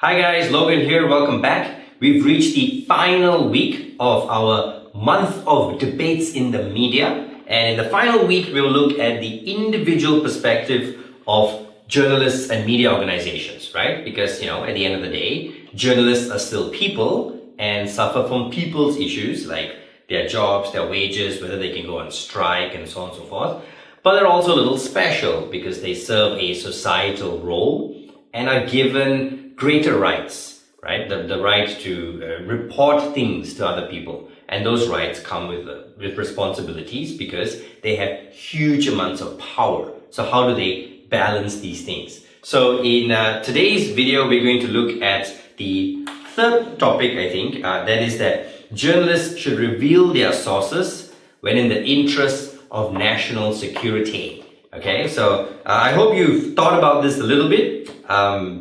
Hi guys, Logan here, welcome back. We've reached the final week of our month of debates in the media. And in the final week, we'll look at the individual perspective of journalists and media organizations, right? Because, at the end of the day, journalists are still people and suffer from people's issues like their jobs, their wages, whether they can go on strike and so on and so forth. But they're also a little special because they serve a societal role and are given greater rights, right? The right to report things to other people. And those rights come with responsibilities because they have huge amounts of power. So how do they balance these things? So in today's video, we're going to look at the third topic, I think, that is that journalists should reveal their sources when in the interest of national security. Okay, so I hope you've thought about this a little bit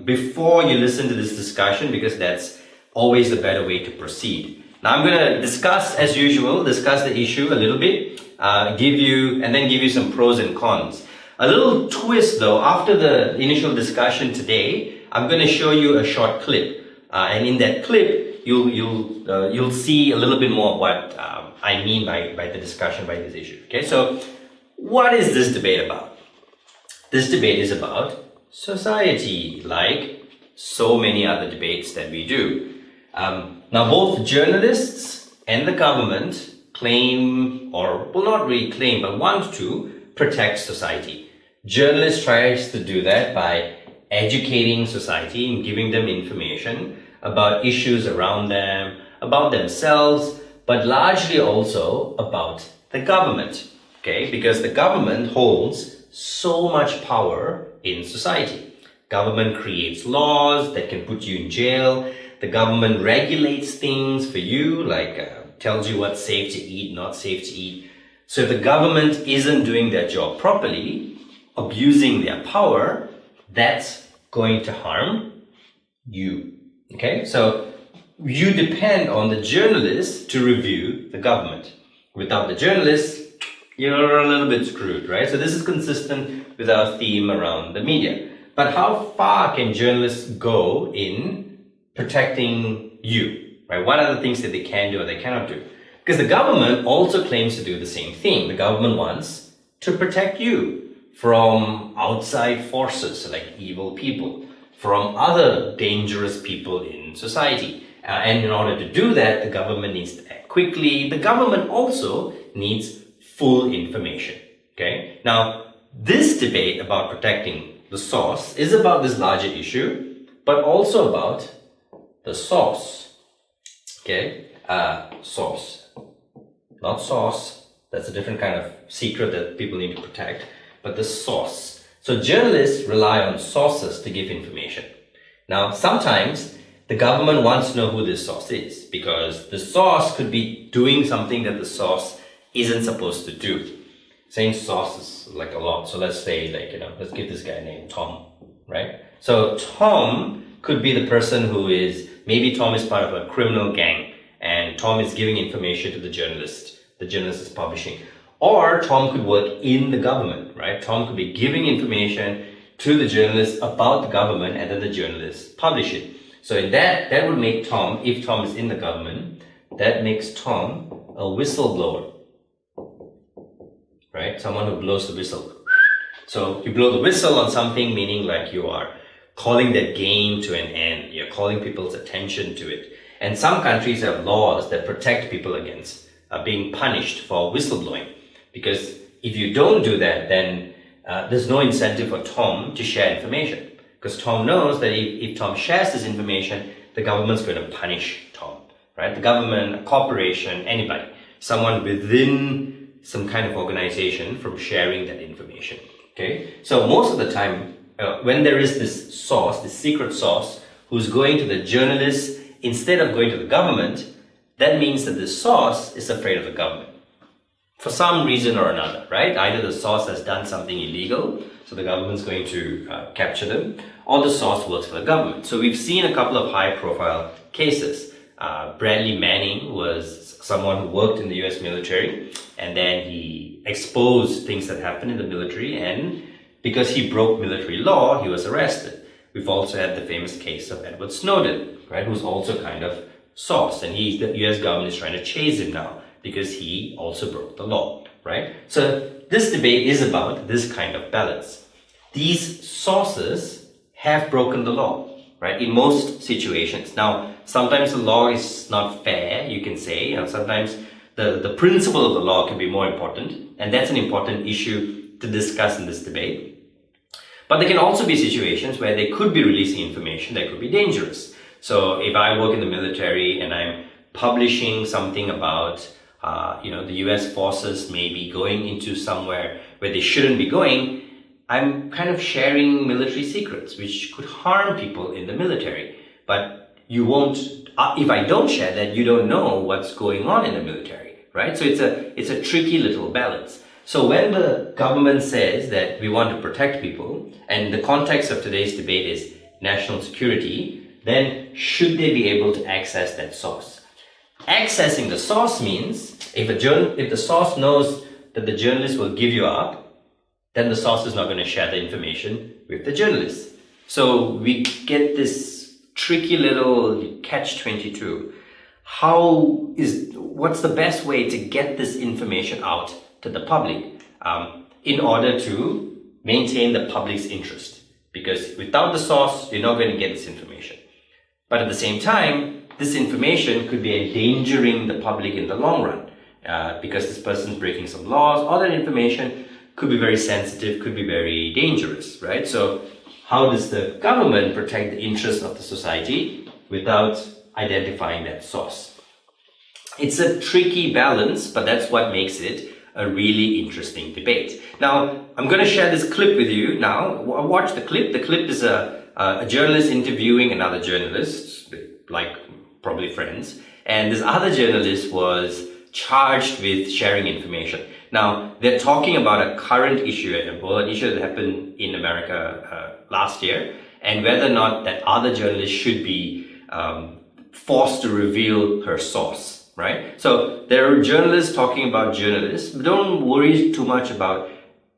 before you listen to this discussion, because that's always a better way to proceed. Now I'm going to discuss the issue a little bit, give you some pros and cons. A little twist though, after the initial discussion today, I'm going to show you a short clip, and in that clip you'll see a little bit more of what I mean by the discussion by this issue. Okay, so what is this debate about? This debate is about society, like so many other debates that we do. Now, both journalists and the government claim, or will not really claim, but want to protect society. Journalists tries to do that by educating society and giving them information about issues around them, about themselves, but largely also about the government. Okay, because the government holds so much power in society. Government creates laws that can put you in jail. The government regulates things for you, like tells you what's safe to eat, not safe to eat. So if the government isn't doing their job properly, abusing their power, that's going to harm you. Okay, so you depend on the journalists to review the government. Without the journalists, you're a little bit screwed, right? So this is consistent with our theme around the media. But how far can journalists go in protecting you, right? What are the things that they can do or they cannot do? Because the government also claims to do the same thing. The government wants to protect you from outside forces like evil people, from other dangerous people in society. And in order to do that, the government needs to act quickly. The government also needs full information. Okay. Now, this debate about protecting the source is about this larger issue, but also about the source. Okay. Source, not sauce. That's a different kind of secret that people need to protect, but the source. So journalists rely on sources to give information. Now, sometimes the government wants to know who this source is, because the source could be doing something that the source isn't supposed to do. Saying source is like a lot. So let's say, let's give this guy a name, Tom, right? So Tom could be the person maybe Tom is part of a criminal gang and Tom is giving information to the journalist is publishing. Or Tom could work in the government, right? Tom could be giving information to the journalist about the government and then the journalists publish it. So in that would make Tom, if Tom is in the government, that makes Tom a whistleblower. Right? Someone who blows the whistle. So you blow the whistle on something, meaning like you are calling that game to an end. You're calling people's attention to it. And some countries have laws that protect people against being punished for whistleblowing. Because if you don't do that, then there's no incentive for Tom to share information. Because Tom knows that if Tom shares this information, the government's going to punish Tom. Right? The government, a corporation, anybody. Someone within some kind of organization from sharing that information. Okay, so most of the time, when there is this source, this secret source, who's going to the journalists instead of going to the government, that means that the source is afraid of the government for some reason or another, right? Either the source has done something illegal, so the government's going to capture them, or the source works for the government. So we've seen a couple of high-profile cases. Bradley Manning was someone who worked in the US military, and then he exposed things that happened in the military, and because he broke military law, he was arrested. We've also had the famous case of Edward Snowden, right, who's also kind of sourced, and the US government is trying to chase him now because he also broke the law, right? So this debate is about this kind of balance. These sources have broken the law, right, in most situations. Now, sometimes the law is not fair, you can say, and sometimes the principle of the law can be more important, and that's an important issue to discuss in this debate. But there can also be situations where they could be releasing information that could be dangerous. So if I work in the military and I'm publishing something about, the US forces maybe going into somewhere where they shouldn't be going, I'm kind of sharing military secrets, which could harm people in the military. But you won't, if I don't share that, you don't know what's going on in the military, right? So it's a tricky little balance. So when the government says that we want to protect people, and the context of today's debate is national security, then should they be able to access that source? Accessing the source means if the source knows that the journalist will give you up, then the source is not going to share the information with the journalist. So we get this tricky little catch-22. What's the best way to get this information out to the public in order to maintain the public's interest? Because without the source, you're not going to get this information. But at the same time, this information could be endangering the public in the long run because this person's breaking some laws, or that information could be very sensitive, could be very dangerous, right? So how does the government protect the interests of the society without identifying that source? It's a tricky balance, but that's what makes it a really interesting debate. Now, I'm going to share this clip with you now. Watch the clip. The clip is a journalist interviewing another journalist, like probably friends, and this other journalist was charged with sharing information. Now, they're talking about a current issue, an issue that happened in America last year, and whether or not that other journalist should be forced to reveal her source. Right? So there are journalists talking about journalists, but don't worry too much about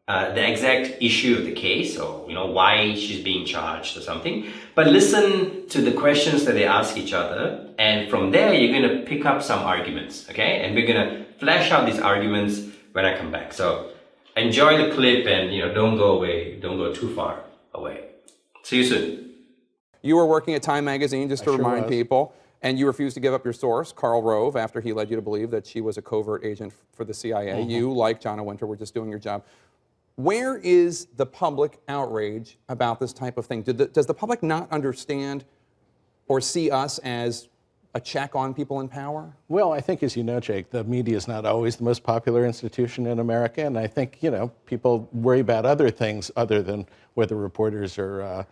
the exact issue of the case, or why she's being charged or something. But listen to the questions that they ask each other, and from there you're going to pick up some arguments, okay? And we're going to flesh out these arguments when I come back. So enjoy the clip, and don't go away, don't go too far away. See you soon. You were working at Time Magazine, just to remind people. And you refused to give up your source, Karl Rove, after he led you to believe that she was a covert agent for the CIA. Mm-hmm. You, like Jana Winter, were just doing your job. Where is the public outrage about this type of thing? Does the public not understand or see us as a check on people in power? Well, I think, as you know, Jake, the media is not always the most popular institution in America, and I think, people worry about other things other than whether reporters are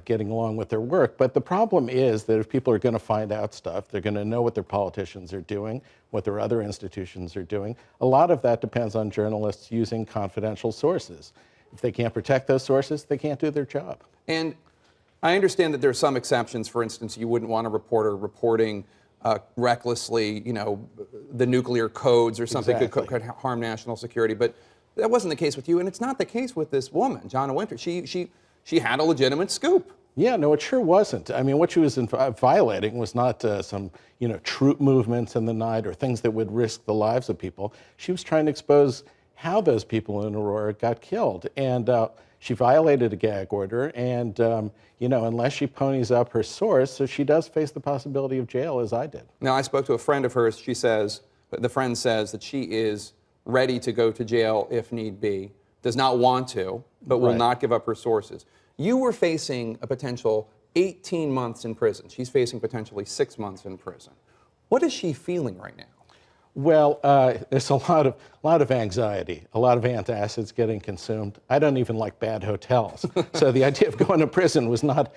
getting along with their work. But the problem is that if people are going to find out stuff, they're going to know what their politicians are doing, what their other institutions are doing. A lot of that depends on journalists using confidential sources. If they can't protect those sources, they can't do their job. And I understand that there are some exceptions. For instance, you wouldn't want a reporter reporting recklessly, the nuclear codes or something. Exactly. could harm national security. But that wasn't the case with you, and it's not the case with this woman, Jana Winter. She had a legitimate scoop. Yeah, no, it sure wasn't. I mean, what she was violating was not some, troop movements in the night or things that would risk the lives of people. She was trying to expose how those people in Aurora got killed. And she violated a gag order. And, unless she ponies up her source, so she does face the possibility of jail, as I did. Now, I spoke to a friend of hers. The friend says that she is ready to go to jail if need be, does not want to, but will not give up her sources. You were facing a potential 18 months in prison. She's facing potentially 6 months in prison. What is she feeling right now? Well, there's a lot of anxiety, a lot of antacids getting consumed. I don't even like bad hotels, so the idea of going to prison was not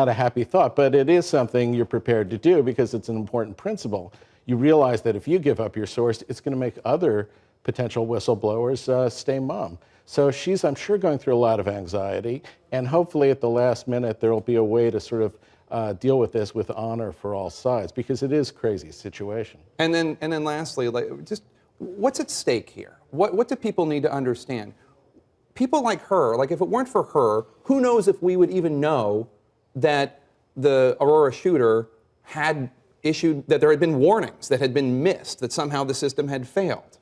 a happy thought. But it is something you're prepared to do because it's an important principle. You realize that if you give up your source, it's going to make other potential whistleblowers stay mum. So she's, I'm sure, going through a lot of anxiety, and hopefully at the last minute there will be a way to sort of deal with this with honor for all sides, because it is a crazy situation. And then lastly, just what's at stake here? What do people need to understand? People like her, if it weren't for her, who knows if we would even know that the Aurora shooter had issued, that there had been warnings that had been missed, that somehow the system had failed.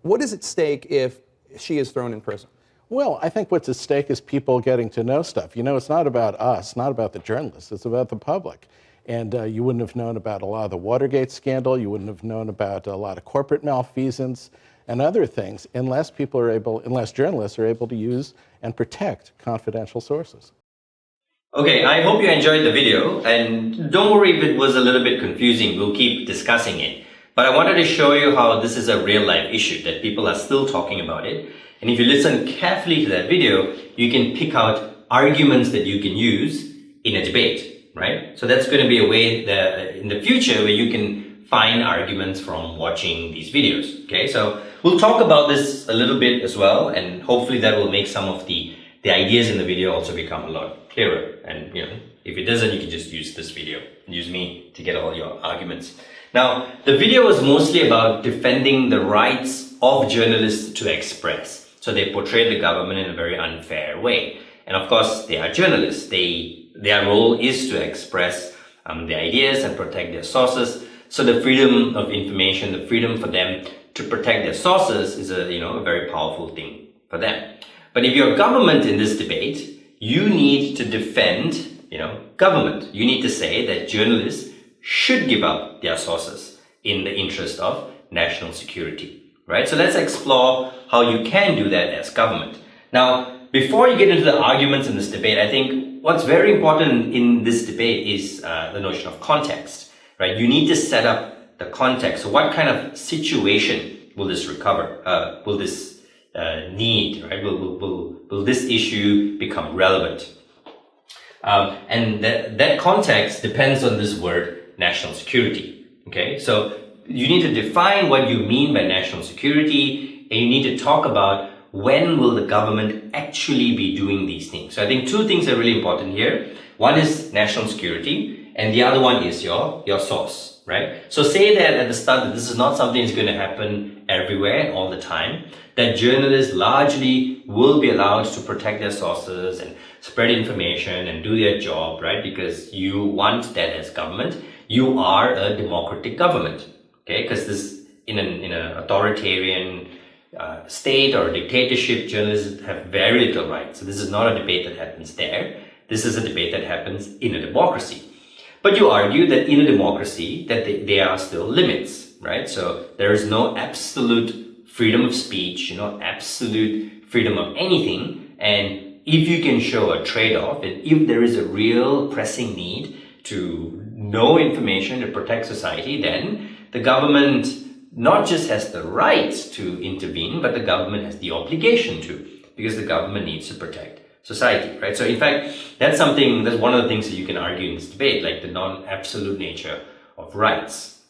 What is at stake if she is thrown in prison? Well, I think what's at stake is people getting to know stuff. You know, it's not about us, not about the journalists, it's about the public. And you wouldn't have known about a lot of the Watergate scandal, you wouldn't have known about a lot of corporate malfeasance and other things unless journalists are able to use and protect confidential sources. Okay, I hope you enjoyed the video, and don't worry if it was a little bit confusing, we'll keep discussing it. But I wanted to show you how this is a real life issue, that people are still talking about it. And if you listen carefully to that video, you can pick out arguments that you can use in a debate, right? So that's going to be a way that in the future where you can find arguments from watching these videos, okay? So we'll talk about this a little bit as well, and hopefully that will make some of the ideas in the video also become a lot clearer. And you know, if it doesn't, you can just use this video and use me to get all your arguments. Now, the video was mostly about defending the rights of journalists to express. So they portrayed the government in a very unfair way. And of course, they are journalists. Their role is to express their ideas and protect their sources. So the freedom of information, the freedom for them to protect their sources is a very powerful thing for them. But if you're government in this debate, you need to defend, government. You need to say that journalists should give up their sources in the interest of national security, right? So let's explore how you can do that as government. Now, before you get into the arguments in this debate, I think what's very important in this debate is the notion of context, right? You need to set up the context. So what kind of situation will this recover? Will this need, right? Will this issue become relevant? And that context depends on this word, national security. Okay, so you need to define what you mean by national security, and you need to talk about when will the government actually be doing these things. So I think two things are really important here. One is national security, and the other one is your source, right? So say that at the start that this is not something that's going to happen everywhere all the time, that journalists largely will be allowed to protect their sources and spread information and do their job, right? Because you want that as government. You are a democratic government, okay? Because this in an authoritarian state or a dictatorship, journalists have very little rights. So this is not a debate that happens there. This is a debate that happens in a democracy. But you argue that in a democracy that there are still limits, right? So there is no absolute freedom of speech, absolute freedom of anything. And if you can show a trade-off, and if there is a real pressing need to know information to protect society, then the government not just has the right to intervene, but the government has the obligation to, because the government needs to protect society, right? So in fact, that's one of the things that you can argue in this debate, like the non-absolute nature of rights.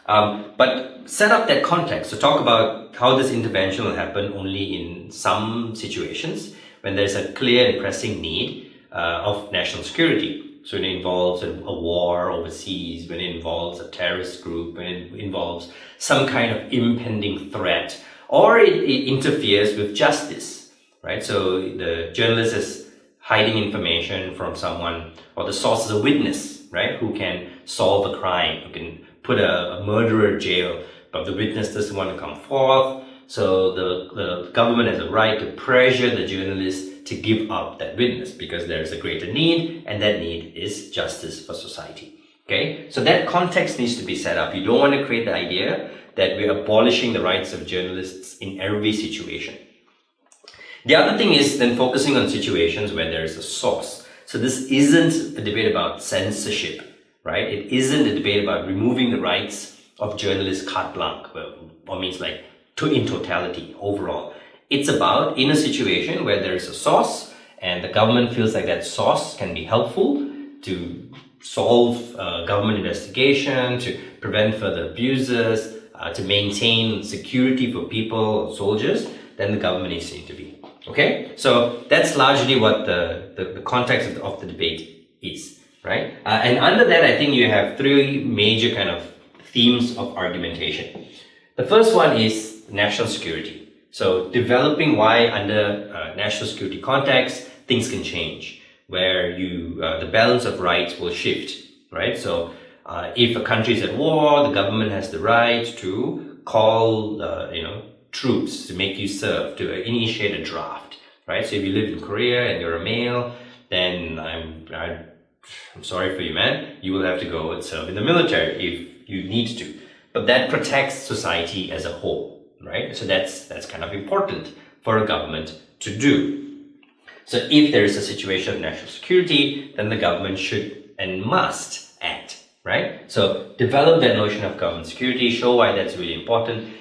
But set up that context. So talk about how this intervention will happen only in some situations when there's a clear and pressing need of national security. So it involves a war overseas, when it involves a terrorist group, when it involves some kind of impending threat, or it interferes with justice, right? So the journalist is hiding information from someone, or the source is a witness, right? Who can solve a crime, who can put a murderer in jail, but the witness doesn't want to come forth. So the government has a right to pressure the journalist to give up that witness because there is a greater need, and that need is justice for society. Okay, so that context needs to be set up. You don't want to create the idea that we're abolishing the rights of journalists in every situation. The other thing is then focusing on situations where there is a source. So this isn't a debate about censorship, right? It isn't a debate about removing the rights of journalists carte blanche, or means like in totality, overall. It's about in a situation where there is a source and the government feels like that source can be helpful to solve government investigation, to prevent further abuses, to maintain security for people, soldiers, then the government needs to intervene. Okay? So that's largely what the context of the debate is, right? And under that, I think you have three major kind of themes of argumentation. The first one is national security. So developing why under national security context, things can change. where the balance of rights will shift, right? So if a country is at war, the government has the right to call, troops to make you serve, to initiate a draft, right? So if you live in Korea and you're a male, then I'm sorry for you, man. You will have to go and serve in the military if you need to. But that protects society as a whole, right? So that's kind of important for a government to do. So if there is a situation of national security, then the government should and must act, right? So develop that notion of government security, show why that's really important,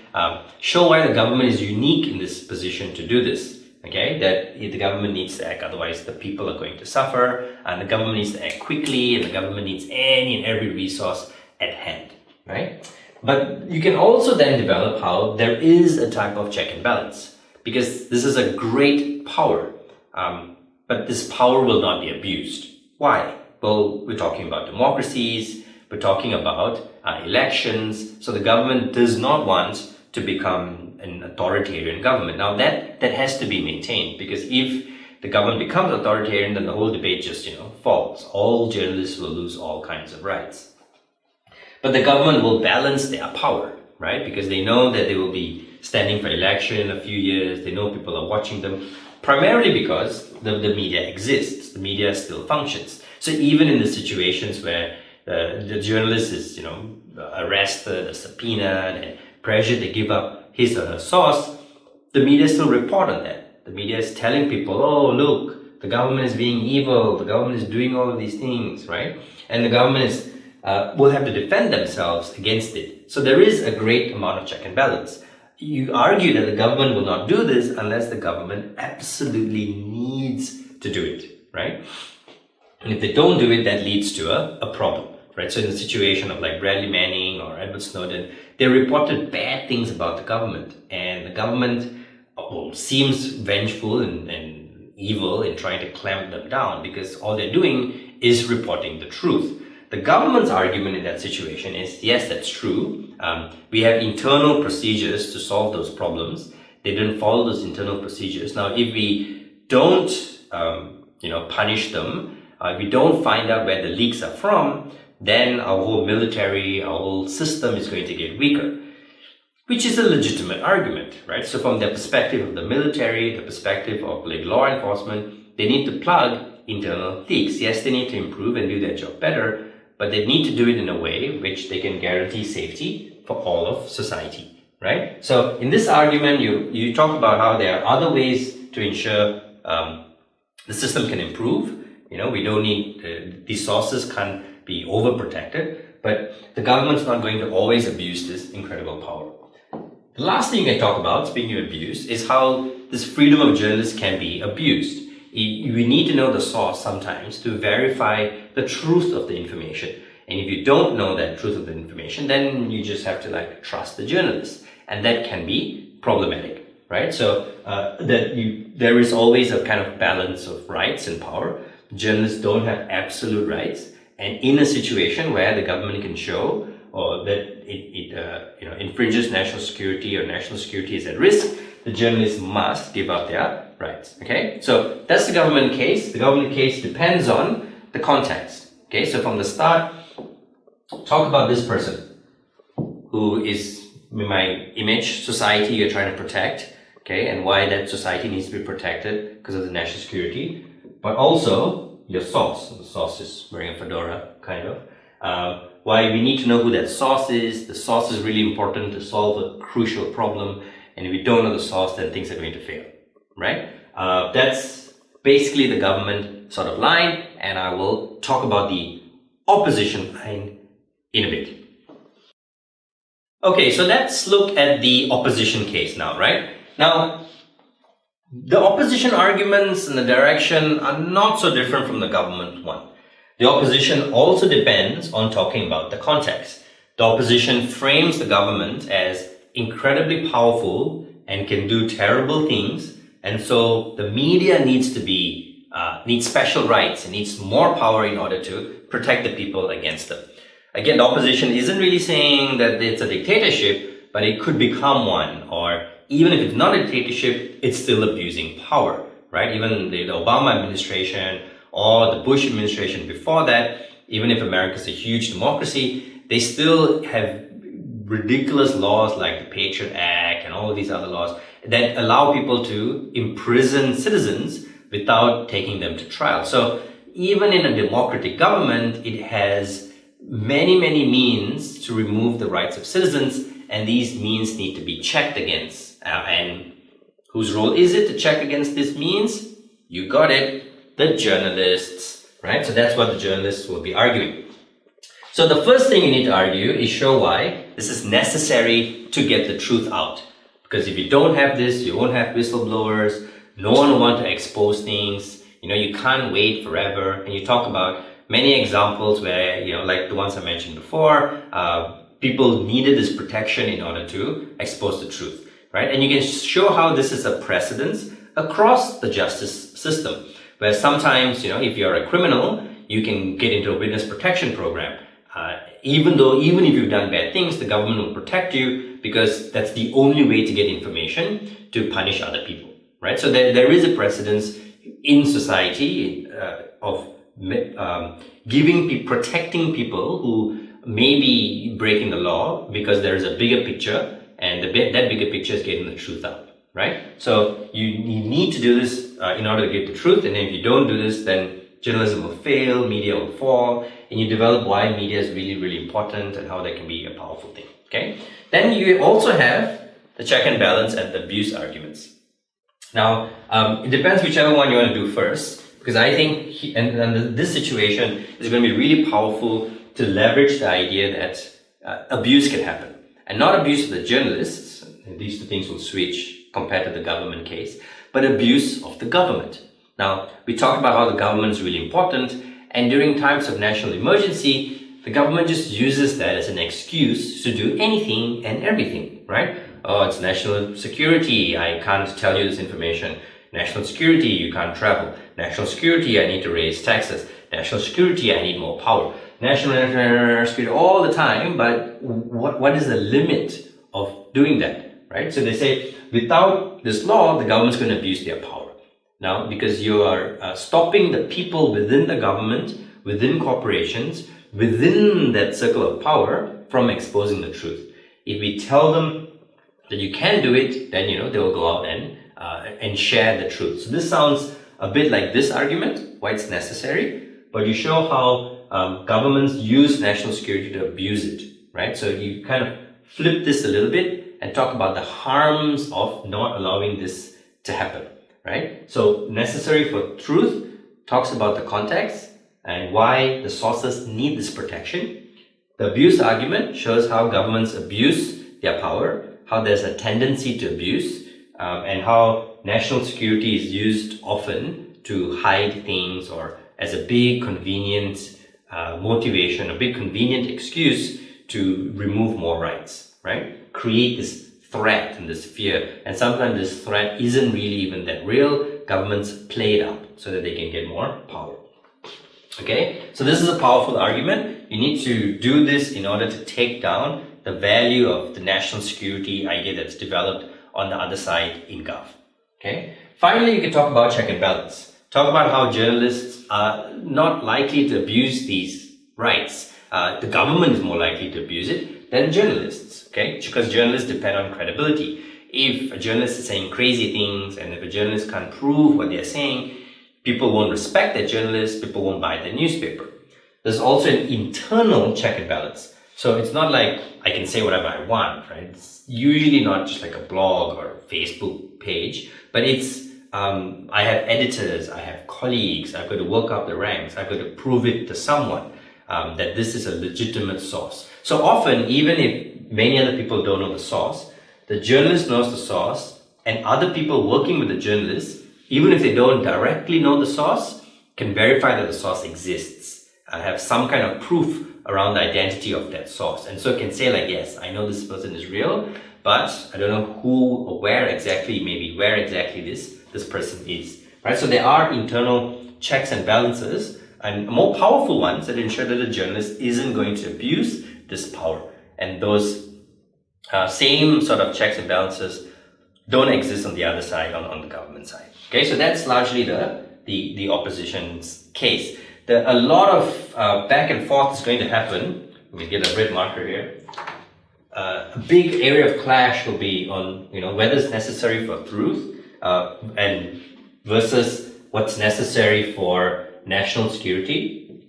show why the government is unique in this position to do this, okay? That the government needs to act, otherwise the people are going to suffer, and the government needs to act quickly, and the government needs any and every resource at hand, right? But you can also then develop how there is a type of check and balance, because this is a great power, but this power will not be abused. Why? Well, we're talking about democracies, we're talking about elections, so the government does not want to become an authoritarian government. Now that has to be maintained, because if the government becomes authoritarian, then the whole debate just, falls. All journalists will lose all kinds of rights. But the government will balance their power, right? Because they know that they will be standing for election in a few years. They know people are watching them, primarily because the media exists. The media still functions. So even in the situations where the journalist is, arrested, or subpoenaed, and pressured to give up his or her source, the media still report on that. The media is telling people, oh, look, the government is being evil. The government is doing all of these things, right? And the government is will have to defend themselves against it. So there is a great amount of check and balance. You argue that the government will not do this unless the government absolutely needs to do it, right? And if they don't do it, that leads to a problem, right? So in the situation of like Bradley Manning or Edward Snowden, they reported bad things about the government, and the government seems vengeful and evil in trying to clamp them down, because all they're doing is reporting the truth. The government's argument in that situation is, yes, that's true. We have internal procedures to solve those problems. They didn't follow those internal procedures. Now, if we don't, punish them, if we don't find out where the leaks are from, then our whole military, our whole system is going to get weaker, which is a legitimate argument, right? So from the perspective of the military, the perspective of like law enforcement, they need to plug internal leaks. Yes, they need to improve and do their job better, but they need to do it in a way which they can guarantee safety for all of society, right? So in this argument, you talk about how there are other ways to ensure the system can improve. We don't need, these sources can't be overprotected, but the government's not going to always abuse this incredible power. The last thing you can talk about, speaking of abuse, is how this freedom of journalists can be abused. We need to know the source sometimes to verify the truth of the information. And if you don't know that truth of the information, then you just have to trust the journalist. And that can be problematic, right? So there is always a kind of balance of rights and power. Journalists don't have absolute rights. And in a situation where the government can show that it infringes national security, or national security is at risk, the journalists must give up their rights. Okay, so that's the government case. The government case depends on the context. Okay, so from the start, talk about this person who is my image, society you're trying to protect. Okay, and why that society needs to be protected because of the national security, but also your source. The source is wearing a fedora, kind of. Why we need to know who that source is. The source is really important to solve a crucial problem. And if we don't know the source, then things are going to fail, right? That's basically the government sort of line, and I will talk about the opposition line in a bit. Okay, so let's look at the opposition case now, right? Now, the opposition arguments and the direction are not so different from the government one. The opposition also depends on talking about the context. The opposition frames the government as incredibly powerful and can do terrible things, and so the media needs special rights and needs more power in order to protect the people against them. Again, the opposition isn't really saying that it's a dictatorship, but it could become one, or even if it's not a dictatorship, it's still abusing power, right? Even the Obama administration or the Bush administration before that, even if America's a huge democracy, they still have ridiculous laws like the Patriot Act and all of these other laws that allow people to imprison citizens without taking them to trial. So even in a democratic government, it has many means to remove the rights of citizens, and these means need to be checked against. And whose role is it to check against these means? You got it, the journalists, right? So that's what the journalists will be arguing. So the first thing you need to argue is show why this is necessary to get the truth out. Because if you don't have this, you won't have whistleblowers, no one will want to expose things, you can't wait forever. And you talk about many examples where, like the ones I mentioned before, people needed this protection in order to expose the truth, right? And you can show how this is a precedence across the justice system, where sometimes, if you're a criminal, you can get into a witness protection program. Even if you've done bad things, the government will protect you because that's the only way to get information to punish other people, right? So there is a precedence in society of protecting people who may be breaking the law because there is a bigger picture, and that bigger picture is getting the truth out, right? So you need to do this in order to get the truth, and if you don't do this, then journalism will fail, media will fall, and you develop why media is really important and how that can be a powerful thing, okay? Then you also have the check and balance and the abuse arguments. Now, it depends whichever one you want to do first, because I think this situation is going to be really powerful to leverage the idea that abuse can happen. And not abuse of the journalists, these two things will switch compared to the government case, but abuse of the government. Now, we talked about how the government is really important, and during times of national emergency, the government just uses that as an excuse to do anything and everything, right? Oh, it's national security, I can't tell you this information. National security, you can't travel. National security, I need to raise taxes. National security, I need more power. National security all the time, but what is the limit of doing that, right? So they say, without this law, the government's going to abuse their power. Now, because you are stopping the people within the government, within corporations, within that circle of power from exposing the truth. If we tell them that you can do it, then they will go out and share the truth. So this sounds a bit like this argument, why it's necessary, but you show how governments use national security to abuse it, right? So you kind of flip this a little bit and talk about the harms of not allowing this to happen, right? So necessary for truth talks about the context and why the sources need this protection. The abuse argument shows how governments abuse their power, how there's a tendency to abuse, and how national security is used often to hide things or as a big convenient motivation, a big convenient excuse to remove more rights, right? Create this threat and this fear. And sometimes this threat isn't really even that real. Governments play it up so that they can get more power. Okay, so this is a powerful argument. You need to do this in order to take down the value of the national security idea that's developed on the other side in Gov. Okay, finally, you can talk about check and balance. Talk about how journalists are not likely to abuse these rights. The government is more likely to abuse it than journalists, okay? Because journalists depend on credibility. If a journalist is saying crazy things and if a journalist can't prove what they're saying, people won't respect that journalist, people won't buy the newspaper. There's also an internal check and balance. So it's not like I can say whatever I want, right? It's usually not just like a blog or a Facebook page, but it's I have editors, I have colleagues, I've got to work up the ranks, I've got to prove it to someone that this is a legitimate source. So often, even if many other people don't know the source, the journalist knows the source, and other people working with the journalist, even if they don't directly know the source, can verify that the source exists. Have some kind of proof around the identity of that source. And so can say like, yes, I know this person is real, but I don't know who or where exactly this person is, right? So there are internal checks and balances and more powerful ones that ensure that the journalist isn't going to abuse this power. And those same sort of checks and balances don't exist on the other side, on the government side. Okay, so that's largely the the opposition's case. A lot of back and forth is going to happen. Let me get a red marker here. A big area of clash will be on, whether it's necessary for truth and versus what's necessary for national security,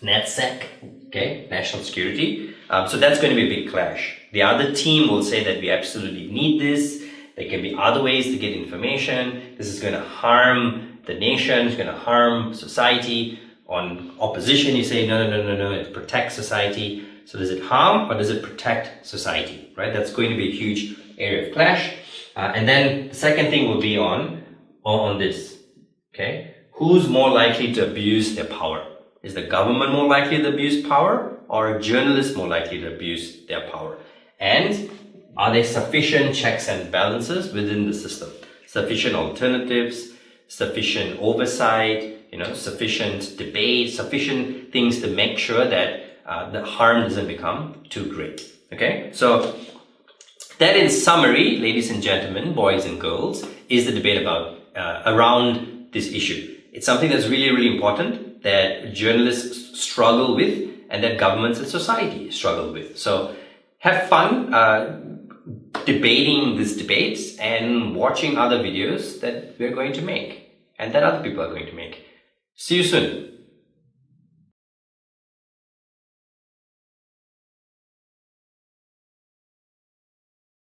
NatSec, okay, national security. So that's going to be a big clash. The other team will say that we absolutely need this. There can be other ways to get information. This is going to harm the nation. It's going to harm society. On opposition, you say, no, it protects society. So does it harm or does it protect society, right? That's going to be a huge area of clash. And then the second thing will be on this, okay? Who's more likely to abuse their power? Is the government more likely to abuse power or are journalists more likely to abuse their power? And are there sufficient checks and balances within the system? Sufficient alternatives, sufficient oversight, sufficient debate, sufficient things to make sure that the harm doesn't become too great. Okay, so that in summary, ladies and gentlemen, boys and girls, is the debate about around this issue. It's something that's really, really important that journalists struggle with and that governments and society struggle with. So have fun debating these debates and watching other videos that we're going to make and that other people are going to make. See you soon.